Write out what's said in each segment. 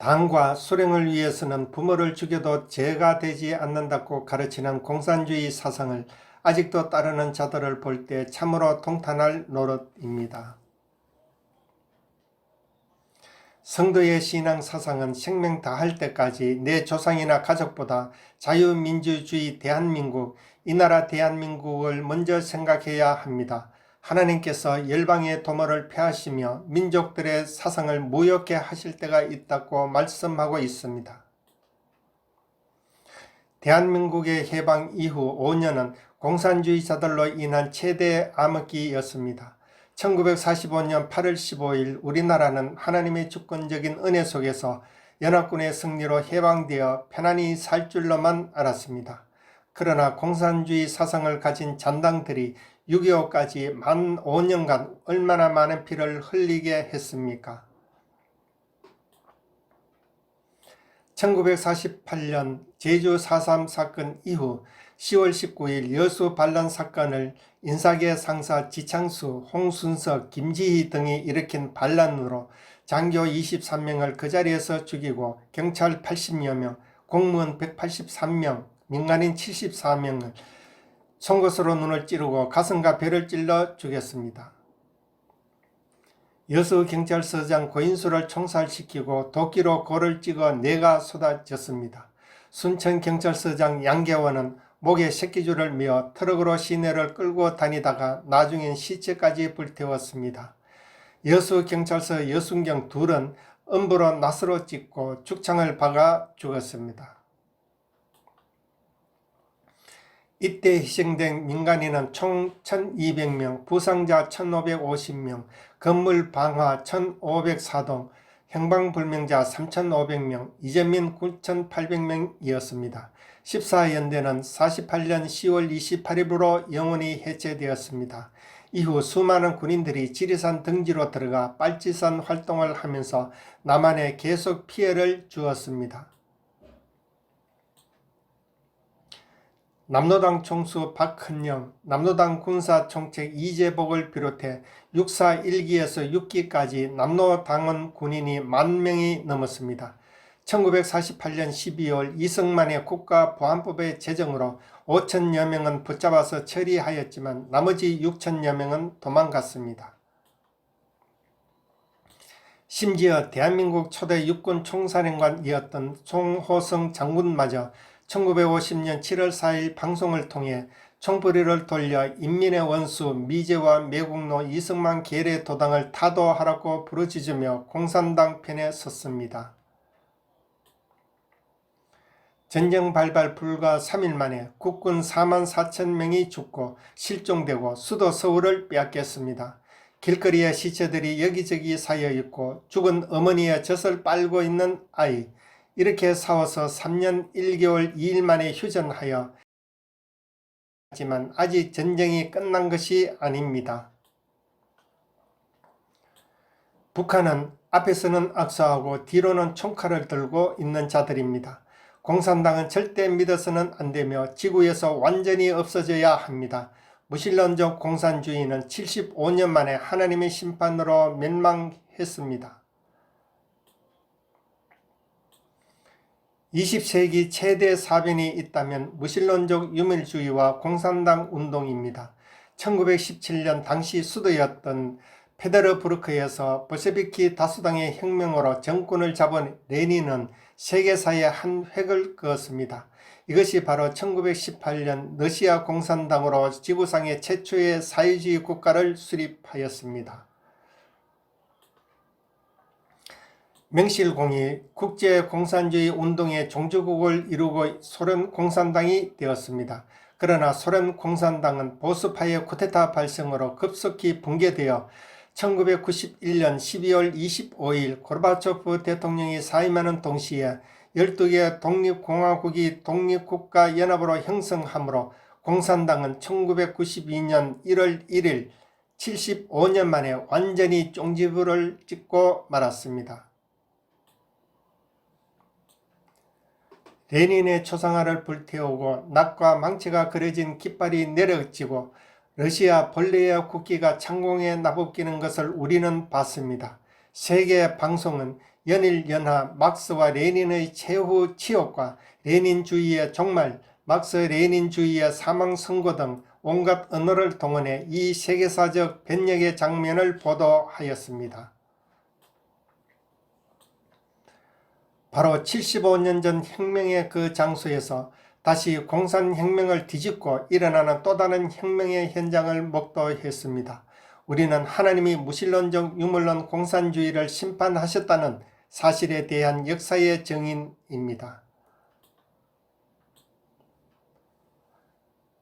당과 수령을 위해서는 부모를 죽여도 죄가 되지 않는다고 가르치는 공산주의 사상을 아직도 따르는 자들을 볼 때 참으로 통탄할 노릇입니다. 성도의 신앙 사상은 생명 다할 때까지 내 조상이나 가족보다 자유민주주의 대한민국, 이 나라 대한민국을 먼저 생각해야 합니다. 하나님께서 열방의 도모를 폐하시며 민족들의 사상을 무효케 하실 때가 있다고 말씀하고 있습니다. 대한민국의 해방 이후 5년은 공산주의자들로 인한 최대 암흑기였습니다. 1945년 8월 15일 우리나라는 하나님의 주권적인 은혜 속에서 연합군의 승리로 해방되어 편안히 살 줄로만 알았습니다. 그러나 공산주의 사상을 가진 잔당들이 6.25까지 만 5년간 얼마나 많은 피를 흘리게 했습니까? 1948년 제주 4.3 사건 이후 10월 19일 여수 반란 사건을 인사계 상사 지창수, 홍순석, 김지희 등이 일으킨 반란으로 장교 23명을 그 자리에서 죽이고 경찰 80여 명, 공무원 183명, 민간인 74명을 송곳으로 눈을 찌르고 가슴과 배를 찔러 죽였습니다. 여수경찰서장 고인수를 총살시키고 도끼로 골을 찍어 뇌가 쏟아졌습니다. 순천경찰서장 양계원은 목에 새끼줄을 메어 트럭으로 시내를 끌고 다니다가 나중엔 시체까지 불태웠습니다. 여수경찰서 여순경 둘은 음부로 낫으로 찍고 죽창을 박아 죽었습니다. 이때 희생된 민간인은 총 1200명, 부상자 1550명, 건물 방화 1504동, 행방불명자 3500명, 이재민 9800명이었습니다. 14연대는 48년 10월 28일부로 영원히 해체되었습니다. 이후 수많은 군인들이 지리산 등지로 들어가 빨치산 활동을 하면서 남한에 계속 피해를 주었습니다. 남로당 총수 박헌영, 남로당 군사총책 이재복을 비롯해 육사 1기에서 6기까지 남로당원 군인이 10,000명이 넘었습니다. 1948년 12월 이승만의 국가보안법의 제정으로 5,000여 명은 붙잡아서 처리하였지만 나머지 6,000여 명은 도망갔습니다. 심지어 대한민국 초대 육군 총사령관이었던 송호성 장군마저 1950년 7월 4일 방송을 통해 총부리를 돌려 인민의 원수 미제와 매국노 이승만 계례 도당을 타도하라고 부르짖으며 공산당 편에 섰습니다. 전쟁 발발 불과 3일 만에 국군 44,000명이 죽고 실종되고 수도 서울을 빼앗겼습니다. 길거리에 시체들이 여기저기 쌓여 있고 죽은 어머니의 젖을 빨고 있는 아이, 이렇게 싸워서 3년 1개월 2일 만에 휴전하여 하지만 아직 전쟁이 끝난 것이 아닙니다. 북한은 앞에서는 악수하고 뒤로는 총칼을 들고 있는 자들입니다. 공산당은 절대 믿어서는 안되며 지구에서 완전히 없어져야 합니다. 무신론적 공산주의는 75년 만에 하나님의 심판으로 멸망했습니다. 20세기 최대 사변이 있다면 무신론적 유물주의와 공산당 운동입니다. 1917년 당시 수도였던 페데르부르크에서 볼셰비키 다수당의 혁명으로 정권을 잡은 레닌은 세계사에 한 획을 그었습니다. 이것이 바로 1918년 러시아 공산당으로 지구상의 최초의 사회주의 국가를 수립하였습니다. 명실공히 국제공산주의 운동의 종주국을 이루고 소련 공산당이 되었습니다. 그러나 소련 공산당은 보수파의 쿠데타 발생으로 급속히 붕괴되어 1991년 12월 25일 고르바초프 대통령이 사임하는 동시에 12개 독립공화국이 독립국가연합으로 형성하므로 공산당은 1992년 1월 1일 75년 만에 완전히 종지부를 찍고 말았습니다. 레닌의 초상화를 불태우고 낙과 망치가 그려진 깃발이 내려지고 러시아 벌레의 국기가 창공에 나부끼는 것을 우리는 봤습니다. 세계 방송은 연일 연하 막스와 레닌의 최후 치욕과 레닌주의의 종말, 막스 레닌주의의 사망 선고 등 온갖 언어를 동원해 이 세계사적 변혁의 장면을 보도하였습니다. 바로 75년 전 혁명의 그 장소에서 다시 공산혁명을 뒤집고 일어나는 또 다른 혁명의 현장을 목도했습니다. 우리는 하나님이 무신론적 유물론 공산주의를 심판하셨다는 사실에 대한 역사의 증인입니다.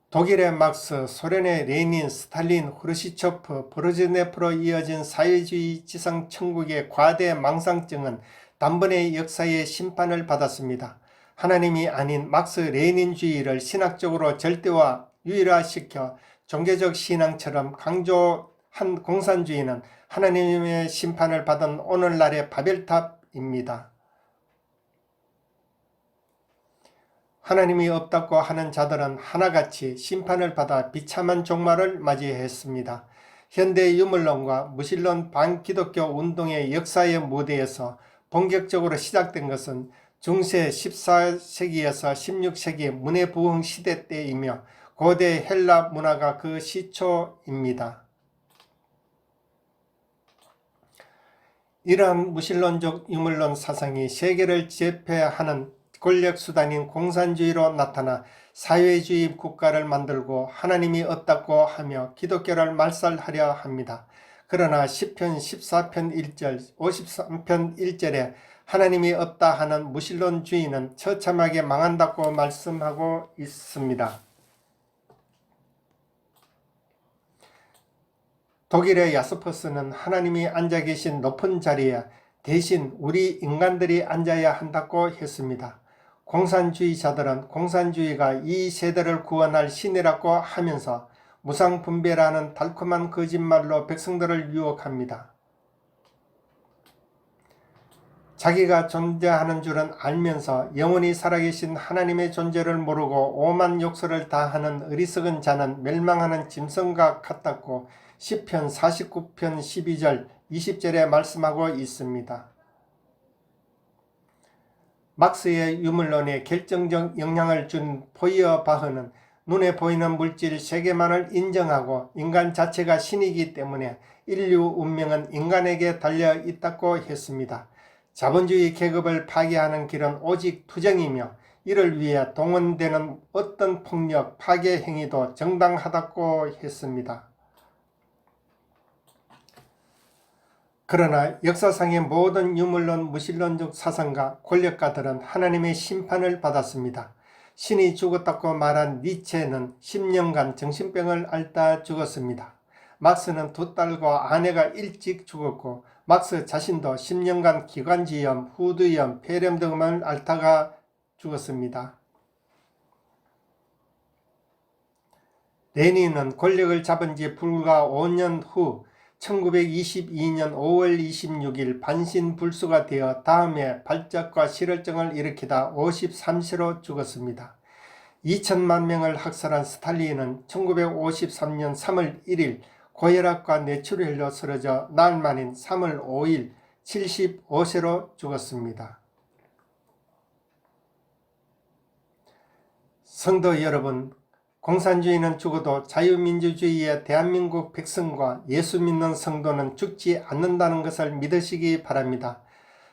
독일의 막스, 소련의 레닌, 스탈린, 후르시초프, 브르즈네프로 이어진 사회주의 지상 천국의 과대 망상증은 단번에 역사의 심판을 받았습니다. 하나님이 아닌 막스 레닌주의를 신학적으로 절대화, 유일화시켜 종교적 신앙처럼 강조한 공산주의는 하나님의 심판을 받은 오늘날의 바벨탑입니다. 하나님이 없다고 하는 자들은 하나같이 심판을 받아 비참한 종말을 맞이했습니다. 현대 유물론과 무신론 반기독교 운동의 역사의 무대에서 본격적으로 시작된 것은 중세 14세기에서 16세기 문해부흥 시대 때이며 고대 헬라 문화가 그 시초입니다. 이러한 무신론적 유물론 사상이 세계를 제패하는 권력수단인 공산주의로 나타나 사회주의 국가를 만들고 하나님이 없다고 하며 기독교를 말살하려 합니다. 그러나 시편 14편 1절, 53편 1절에 하나님이 없다 하는 무신론주의는 처참하게 망한다고 말씀하고 있습니다. 독일의 야스퍼스는 하나님이 앉아 계신 높은 자리에 대신 우리 인간들이 앉아야 한다고 했습니다. 공산주의자들은 공산주의가 이 세대를 구원할 신이라고 하면서 무상분배라는 달콤한 거짓말로 백성들을 유혹합니다. 자기가 존재하는 줄은 알면서 영원히 살아계신 하나님의 존재를 모르고 오만 욕설을 다하는 어리석은 자는 멸망하는 짐승과 같다고 시편 49편 12절 20절에 말씀하고 있습니다. 막스의 유물론에 결정적 영향을 준 포이어바흐는 눈에 보이는 물질 세계만을 인정하고 인간 자체가 신이기 때문에 인류 운명은 인간에게 달려 있다고 했습니다. 자본주의 계급을 파괴하는 길은 오직 투쟁이며 이를 위해 동원되는 어떤 폭력, 파괴 행위도 정당하다고 했습니다. 그러나 역사상의 모든 유물론 무신론적 사상가, 권력가들은 하나님의 심판을 받았습니다. 신이 죽었다고 말한 니체는 10년간 정신병을 앓다 죽었습니다. 막스는 두 딸과 아내가 일찍 죽었고 막스 자신도 10년간 기관지염, 후두염, 폐렴 등을 앓다가 죽었습니다. 레닌은 권력을 잡은 지 불과 5년 후 1922년 5월 26일 반신불수가 되어 다음에 발작과 실혈증을 일으키다 53세로 죽었습니다. 2천만 명을 학살한 스탈린은 1953년 3월 1일 고혈압과 뇌출혈로 쓰러져 날 만인 3월 5일 75세로 죽었습니다. 성도 여러분, 공산주의는 죽어도 자유민주주의의 대한민국 백성과 예수 믿는 성도는 죽지 않는다는 것을 믿으시기 바랍니다.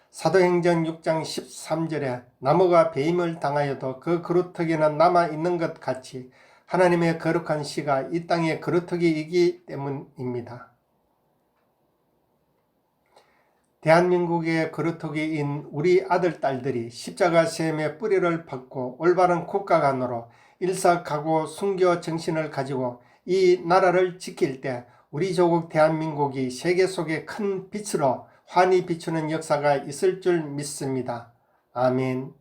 사도행전 6장 13절에 나무가 배임을 당하여도 그 그루터기는 남아있는 것 같이 하나님의 거룩한 씨가 이 땅의 그루터기이기 때문입니다. 대한민국의 그루터기인 우리 아들, 딸들이 십자가 셈의 뿌리를 받고 올바른 국가관으로 일사각오 순교 정신을 가지고 이 나라를 지킬 때 우리 조국 대한민국이 세계 속에 큰 빛으로 환히 비추는 역사가 있을 줄 믿습니다. 아멘.